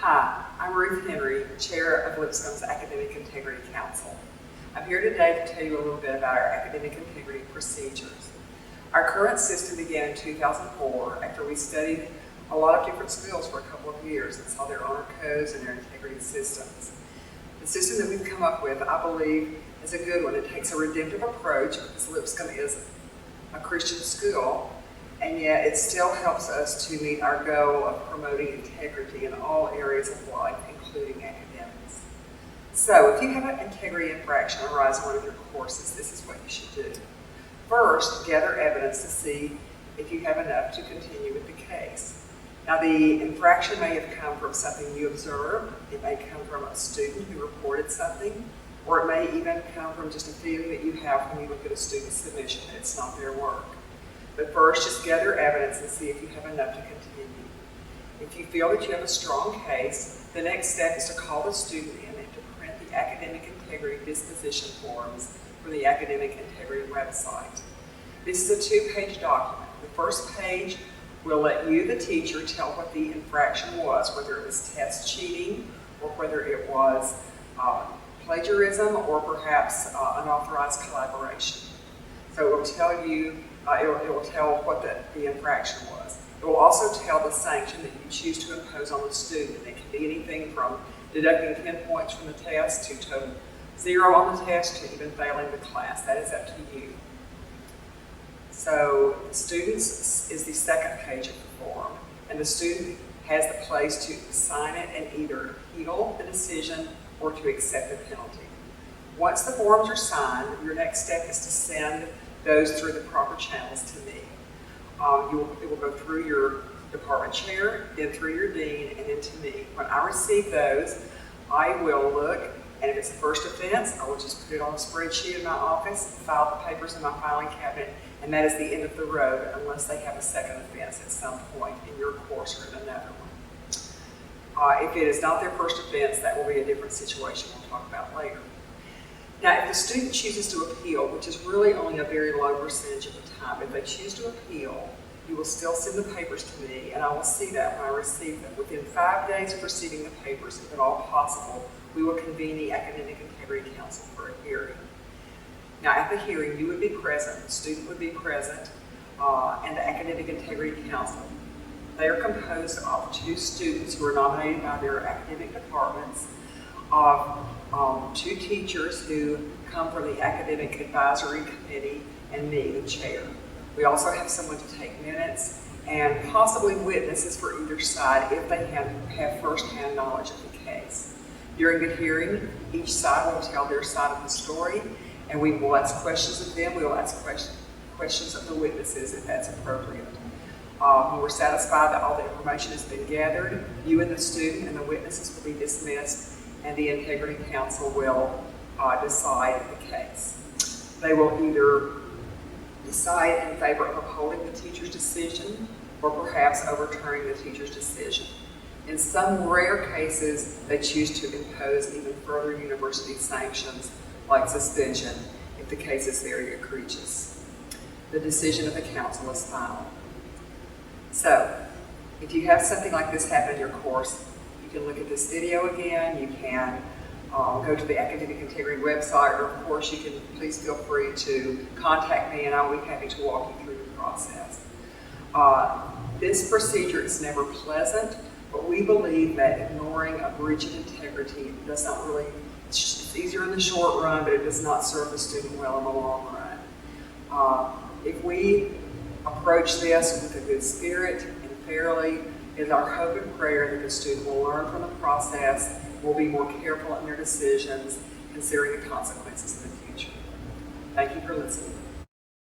Hi, I'm Ruth Henry, Chair of Lipscomb's Academic Integrity Council. I'm here today to tell you a little bit about our academic integrity procedures. Our current system began in 2004 after we studied a lot of different schools for a couple of years and saw their honor codes and their integrity systems. The system that we've come up with, I believe, is a good one. It takes a redemptive approach because Lipscomb is a Christian school, and yet it still helps us to meet our goal of promoting integrity in all areas of life, including academics. So if you have an integrity infraction arise in one of your courses, this is what you should do. First, gather evidence to see if you have enough to continue with the case. Now, the infraction may have come from something you observed, it may come from a student who reported something, or it may even come from just a feeling that you have when you look at a student's submission that it's not their work. But first, just gather evidence and see if you have enough to continue. If you feel that you have a strong case, the next step is to call the student in and to print the academic integrity disposition forms from the Academic Integrity website. This is a two-page document. The first page will let you, the teacher, tell what the infraction was, whether it was test cheating or whether it was plagiarism or perhaps unauthorized collaboration. So it will tell you, it will tell what the infraction was. It will also tell the sanction that you choose to impose on the student. It can be anything from deducting 10 points from the test to total 0 on the test to even failing the class. That is up to you. So students is the second page of the form, and the student has the place to sign it and either appeal the decision or to accept the penalty. Once the forms are signed, your next step is to send those through the proper channels to me. It will go through your department chair, then through your dean, and then to me. When I receive those, I will look, and if it's a first offense, I will just put it on a spreadsheet in my office, file the papers in my filing cabinet, and that is the end of the road unless they have a second offense at some point in your course or in another one. If it is not their first offense, that will be a different situation we'll talk about later. Now, if the student chooses to appeal, which is really only a very low percentage of the time, if they choose to appeal, you will still send the papers to me, and I will see that when I receive them. Within 5 days of receiving the papers, if at all possible, we will convene the Academic Integrity Council for a hearing. Now, at the hearing, you would be present, the student would be present, and the Academic Integrity Council. They are composed of 2 students who are nominated by their academic departments, of 2 teachers who come from the Academic Advisory Committee, and me, the chair. We also have someone to take minutes and possibly witnesses for either side if they have first-hand knowledge of the case. During the hearing, each side will tell their side of the story, and we will ask questions of them. We will ask questions of the witnesses if that's appropriate. When we're satisfied that all the information has been gathered, you and the student and the witnesses will be dismissed, and the Integrity Council will decide the case. They will either decide in favor of upholding the teacher's decision or perhaps overturning the teacher's decision. In some rare cases, they choose to impose even further university sanctions like suspension if the case is very egregious. The decision of the council is final. So, if you have something like this happen in your course, you can look at this video again, you can go to the Academic Integrity website, or of course you can, please feel free to contact me and I'll be happy to walk you through the process. This procedure is never pleasant, but we believe that ignoring a breach of integrity does not really, it's easier in the short run, but it does not serve the student well in the long run. If we approach this with a good spirit and fairly, it's our hope and prayer that the student will learn from the process, will be more careful in their decisions, considering the consequences in the future. Thank you for listening.